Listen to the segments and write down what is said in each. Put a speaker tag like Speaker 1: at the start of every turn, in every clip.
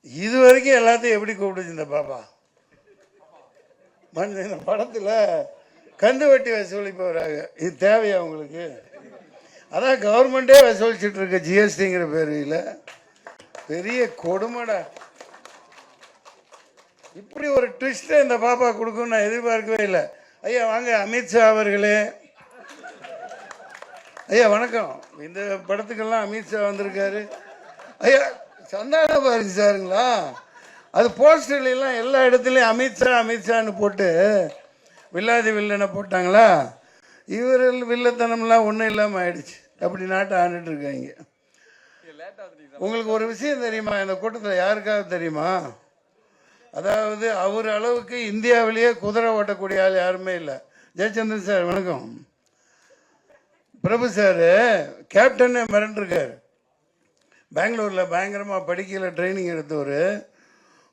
Speaker 1: இது வரைக்கும் எல்லாத்தையும் எப்படி கூப்பிடுச்சு இந்த பாப்பா? இந்த படத்தில் கந்து வட்டி வசூலிப்பவராக. இது தேவையா உங்களுக்கு? அதான் கவர்மெண்டே வசூலிச்சுட்டு இருக்க ஜிஎஸ்டிங்கிற பேரில். பெரிய கொடுமைடா. இப்படி ஒரு ட்விஸ்ட்டை இந்த பாப்பா கொடுக்கும் நான் எதிர்பார்க்கவே இல்லை. ஐயா வாங்க, அமித்ஷா அவர்களே. ஐயா வணக்கம். இந்த படத்துக்கெல்லாம் அமித்ஷா வந்திருக்காரு. ஐயா சந்தான பாரதி சாருங்களா? அது போஸ்டர்லாம் எல்லா இடத்துலையும் அமித்ஷா அமித்ஷான்னு போட்டு வில்லாதி வில்லனை போட்டாங்களா? இவர்கள் வில்லத்தனம்லாம் ஒன்றும் இல்லாமல் ஆயிடுச்சு. அப்படி நாட்டை ஆண்டுட்டு இருக்காங்க. உங்களுக்கு ஒரு விஷயம் தெரியுமா? இந்த கூட்டத்தில் யாருக்காவது தெரியுமா? அதாவது அவர் அளவுக்கு இந்தியாவிலேயே குதிரை ஓட்டக்கூடிய ஆள் யாருமே இல்லை. ஜெயச்சந்திரன் சார் வணக்கம். பிரபு சார் கேப்டனே மிரண்டிருக்கார். பெங்களூரில் பயங்கரமாக படிக்கல ட்ரைனிங் எடுத்தவர்.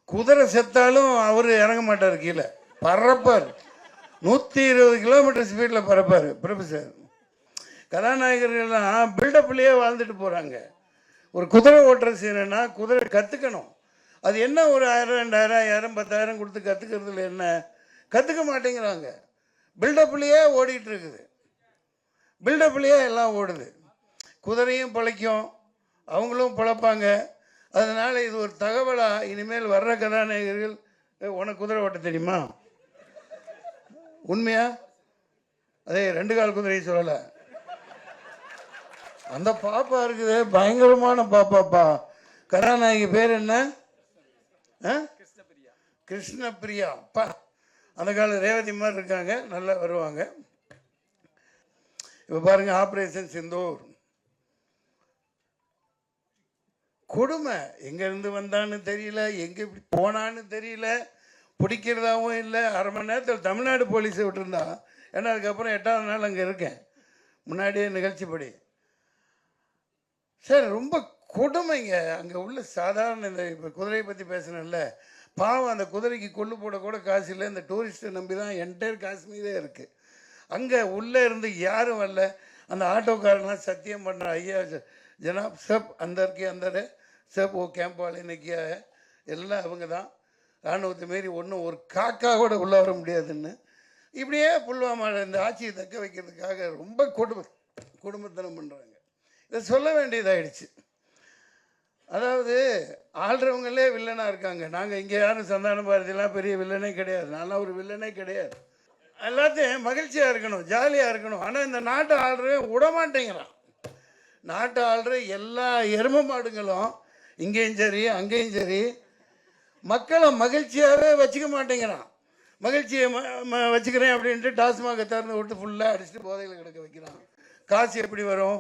Speaker 1: குதிரை செத்தாலும் அவர் இறங்க மாட்டார், கீழே பறப்பார். 120 கிலோமீட்டர் ஸ்பீடில் பறப்பார் பிரபு சார். கதாநாயகர்கள்லாம் பில்டப்லேயே வாழ்ந்துட்டு போகிறாங்க. ஒரு குதிரை ஓட்டுற சீனா குதிரை கற்றுக்கணும். அது என்ன ஒரு 1000 2000 1000 10,000 கொடுத்து கற்றுக்கிறதுல என்ன? கற்றுக்க மாட்டேங்கிறாங்க. பில்டப்லேயே ஓடிட்டு இருக்குது. பில்டப்லேயே எல்லாம் ஓடுது. குதிரையும் பிழைக்கும், அவங்களும் பிழைப்பாங்க. அதனால் இது ஒரு தகவலாக இனிமேல் வர்ற கதாநாயகர்கள். உனக்கு குதிரை ஓட்ட தெரியுமா? உண்மையா? அதே 2 கால் குதிரையை சொல்லலை. அந்த பாப்பா இருக்குது, பயங்கரமான பாப்பாப்பா. கதாநாயகி பேர் என்ன? கிருஷ்ணபிரியா. அப்பா அந்த கால ரேவதி மாதிரி இருக்காங்க, நல்லா வருவாங்க. இப்போ பாருங்க, ஆப்ரேஷன் சிந்தூர் கொடுமை. எங்கேருந்து வந்தான்னு தெரியல, எங்கே இப்படி போனான்னு தெரியல, பிடிக்கிறதாவும் இல்லை. 1/2 மணி நேரத்தில் தமிழ்நாடு போலீஸை விட்டுருந்தா. ஏன்னா அதுக்கப்புறம் 8ஆவது நாள் அங்கே இருக்கேன், முன்னாடியே நிகழ்ச்சிப்படி. சார் ரொம்ப கொடுமைங்க. அங்கே உள்ள சாதாரண இந்த இப்போ குதிரையை பற்றி பேசுனேன்ல, பாவம் அந்த குதிரைக்கு கொள்ளு போட கூட காசு இல்லை. இந்த டூரிஸ்ட்டை நம்பி தான் என்டையர் காஷ்மீரே இருக்குது. அங்கே உள்ளே இருந்து யாரும் வரல. அந்த ஆட்டோக்காரங்களாம் சத்தியம் பண்ணுற, ஐயா ஜனாப் சப் அந்தருக்கு அந்த சப் ஓ கேம்ப் வாலே நிற்கிய எல்லாம் அவங்க தான். இராணுவத்தை மாரி ஒன்றும் ஒரு காக்கா கூட உள்ளே வர முடியாதுன்னு. இப்படியே புல்வாமாவில் இந்த ஆட்சியை தக்க வைக்கிறதுக்காக ரொம்ப குடும்பத்தனம் பண்ணுறாங்க. இதை சொல்ல வேண்டியதாகிடுச்சு. அதாவது ஆள்றவங்களே வில்லனாக இருக்காங்க. நாங்கள் இங்கே யாரும் சந்தான பாரதியெல்லாம் பெரிய வில்லனே கிடையாது. நான்லாம் ஒரு வில்லனே கிடையாது. எல்லாத்தையும் மகிழ்ச்சியாக இருக்கணும், ஜாலியாக இருக்கணும். ஆனால் இந்த நாட்டை ஆள்றவன் விடமாட்டேங்கிறான். நாட்டை ஆள்ற எல்லா எரும மாடுங்களும் இங்கேயும் சரி அங்கேயும் சரி மக்களை மகிழ்ச்சியாகவே வச்சுக்க மாட்டேங்கிறான். மகிழ்ச்சியை வச்சுக்கிறேன் அப்படின்ட்டு டாஸ்மாக திறந்து விட்டு ஃபுல்லாக அடிச்சுட்டு போதையில் கிடக்க வைக்கிறான். காசு எப்படி வரும்?